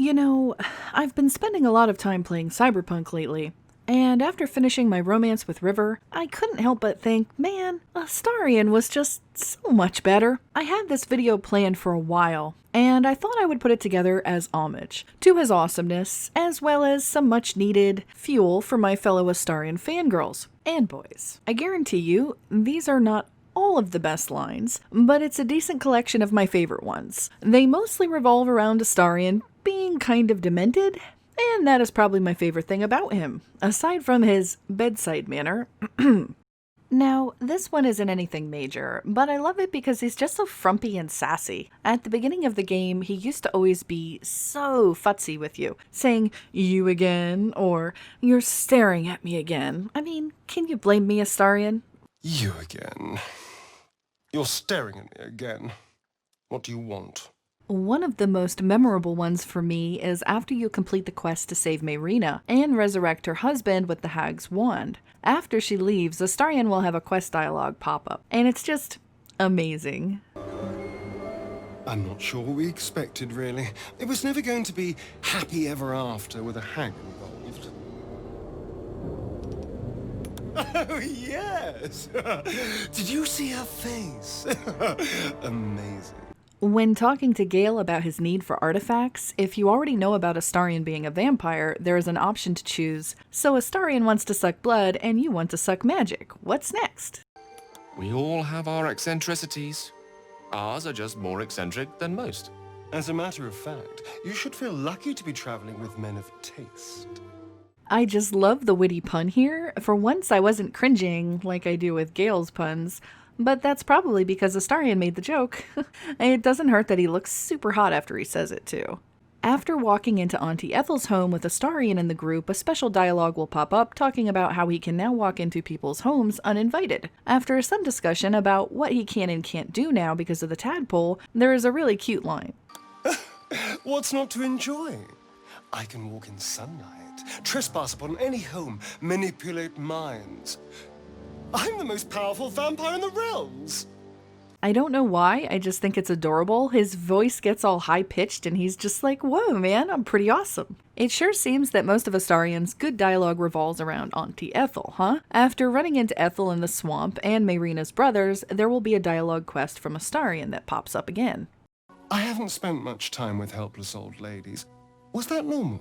You know, I've been spending a lot of time playing Cyberpunk lately, and after finishing my romance with River, I couldn't help but think, man, Astarion was just so much better. I had this video planned for a while, and I thought I would put it together as homage to his awesomeness, as well as some much needed fuel for my fellow Astarion fangirls and boys. I guarantee you, these are not all of the best lines, but it's a decent collection of my favorite ones. They mostly revolve around Astarion being kind of demented, and that is probably my favorite thing about him, aside from his bedside manner. Now, this one isn't anything major, but I love it because he's just so frumpy and sassy. At the beginning of the game, he used to always be so futzy with you, saying, "You again?" or "You're staring at me again." I mean, can you blame me, Astarion? You again. You're staring at me again. What do you want? One of the most memorable ones for me is after you complete the quest to save Mayrina and resurrect her husband with the Hag's Wand. After she leaves, Astarion will have a quest dialogue pop up, and it's just amazing. I'm not sure what we expected, really. It was never going to be happy ever after with a hag involved. Oh, yes! Did you see her face? Amazing. When talking to Gale about his need for artifacts, if you already know about Astarion being a vampire, there is an option to choose. So Astarion wants to suck blood, and you want to suck magic. What's next? We all have our eccentricities. Ours are just more eccentric than most. As a matter of fact, you should feel lucky to be traveling with men of taste. I just love the witty pun here. For once, I wasn't cringing like I do with Gale's puns. But that's probably because Astarion made the joke. It doesn't hurt that he looks super hot after he says it, too. After walking into Auntie Ethel's home with Astarion in the group, a special dialogue will pop up talking about how he can now walk into people's homes uninvited. After some discussion about what he can and can't do now because of the tadpole, there is a really cute line. What's not to enjoy? I can walk in sunlight, trespass upon any home, manipulate minds. I'm the most powerful vampire in the realms! I don't know why, I just think it's adorable. His voice gets all high-pitched and he's just like, whoa man, I'm pretty awesome. It sure seems that most of Astarion's good dialogue revolves around Auntie Ethel, huh? After running into Ethel in the swamp and Mayrina's brothers, there will be a dialogue quest from Astarion that pops up again. I haven't spent much time with helpless old ladies. Was that normal?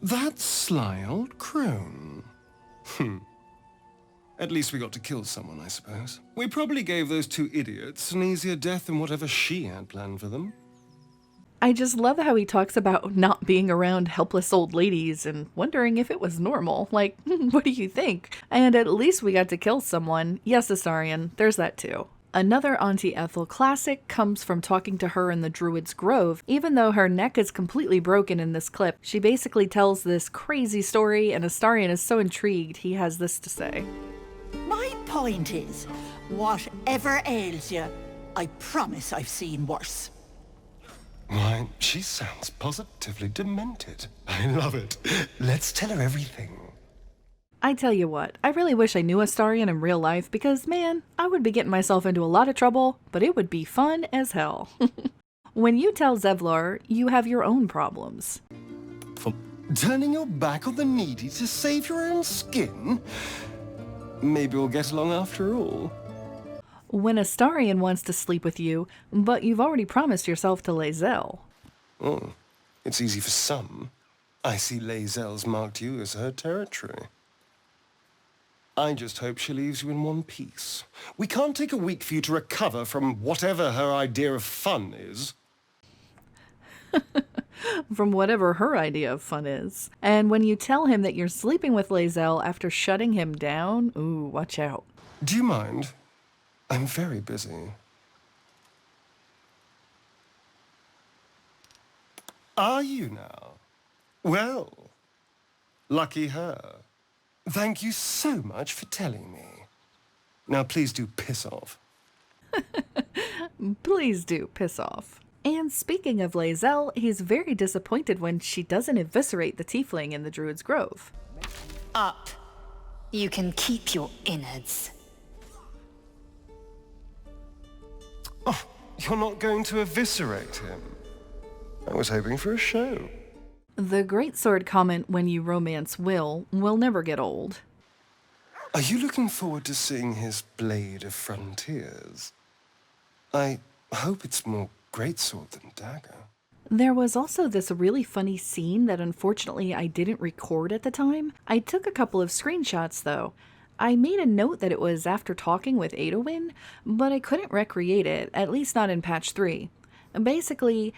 That sly old crone. At least we got to kill someone, I suppose. We probably gave those two idiots an easier death than whatever she had planned for them. I just love how he talks about not being around helpless old ladies and wondering if it was normal. Like, what do you think? And at least we got to kill someone. Yes, Astarion, there's that too. Another Auntie Ethel classic comes from talking to her in the Druid's Grove. Even though her neck is completely broken in this clip, she basically tells this crazy story, and Astarion is so intrigued he has this to say. My point is, whatever ails you, I promise I've seen worse. Why, she sounds positively demented. I love it. Let's tell her everything. I tell you what, I really wish I knew Astarion in real life because, man, I would be getting myself into a lot of trouble, but it would be fun as hell. When you tell Zevlor, you have your own problems. For turning your back on the needy to save your own skin? Maybe we'll get along after all. When Astarion wants to sleep with you, but you've already promised yourself to Lae'zel. Oh, it's easy for some. I see Lae'zel's marked you as her territory. I just hope she leaves you in one piece. We can't take a week for you to recover from whatever her idea of fun is. From whatever her idea of fun is. And when you tell him that you're sleeping with Lae'zel after shutting him down, ooh, watch out. Do you mind? I'm very busy. Are you now? Well, lucky her. Thank you so much for telling me. Now please do piss off. Please do piss off. And speaking of Lae'zel, he's very disappointed when she doesn't eviscerate the tiefling in the Druid's Grove. Up. You can keep your innards. Oh, you're not going to eviscerate him? I was hoping for a show. The greatsword comment when you romance will never get old. Are you looking forward to seeing his Blade of Frontiers? I hope it's more greatsword than dagger. There was also this really funny scene that unfortunately I didn't record at the time. I took a couple of screenshots though. I made a note that it was after talking with Adowin, but I couldn't recreate it, at least not in patch 3. Basically,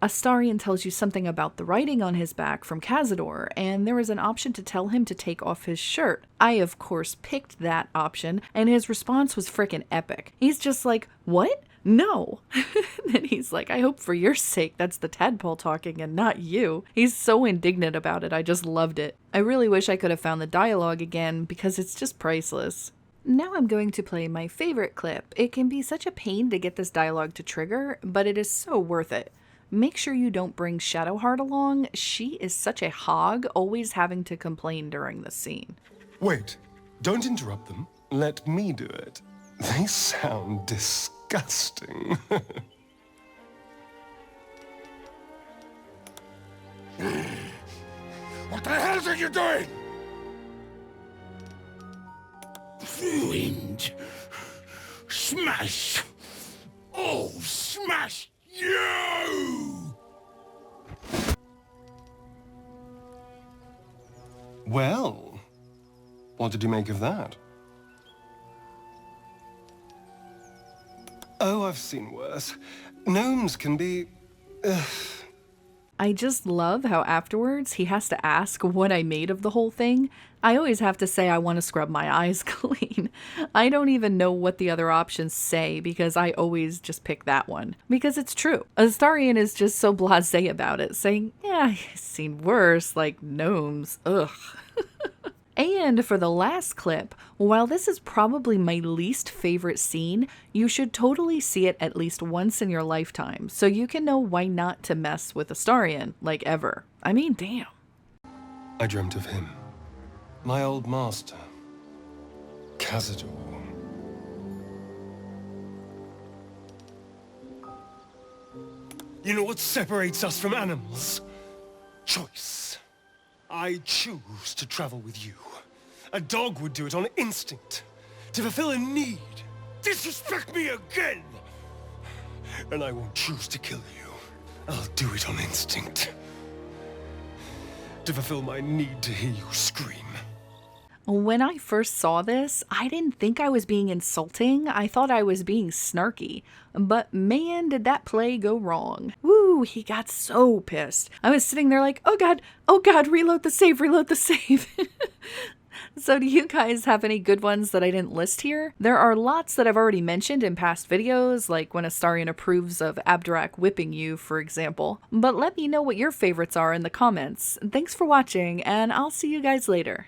Astarion tells you something about the writing on his back from Cazador, and there was an option to tell him to take off his shirt. I, of course, picked that option, and his response was frickin' epic. He's just like, "What? No." And he's like, "I hope for your sake that's the tadpole talking and not you." He's so indignant about it, I just loved it. I really wish I could have found the dialogue again, because it's just priceless. Now I'm going to play my favorite clip. It can be such a pain to get this dialogue to trigger, but it is so worth it. Make sure you don't bring Shadowheart along. She is such a hog, always having to complain during the scene. Wait, don't interrupt them. Let me do it. They sound disgusting. What the hell are you doing? Wind. Smash. Oh, smash you! Well, what did you make of that? Oh, I've seen worse. Gnomes can be... I just love how afterwards he has to ask what I made of the whole thing. I always have to say I want to scrub my eyes clean. I don't even know what the other options say because I always just pick that one. Because it's true. Astarion is just so blasé about it, saying, yeah, I've seen worse, like gnomes, ugh. And for the last clip, while this is probably my least favorite scene, you should totally see it at least once in your lifetime, so you can know why not to mess with Astarion, like ever. I mean, damn. I dreamt of him. My old master. Cazador. You know what separates us from animals? Choice. I choose to travel with you. A dog would do it on instinct, to fulfill a need. Disrespect me again! And I won't choose to kill you. I'll do it on instinct. To fulfill my need to hear you scream. When I first saw this, I didn't think I was being insulting. I thought I was being snarky. But man, did that play go wrong. Woo, he got so pissed. I was sitting there like, oh god, reload the save, reload the save. So do you guys have any good ones that I didn't list here? There are lots that I've already mentioned in past videos, like when Astarion approves of Abdurak whipping you, for example. But let me know what your favorites are in the comments. Thanks for watching, and I'll see you guys later.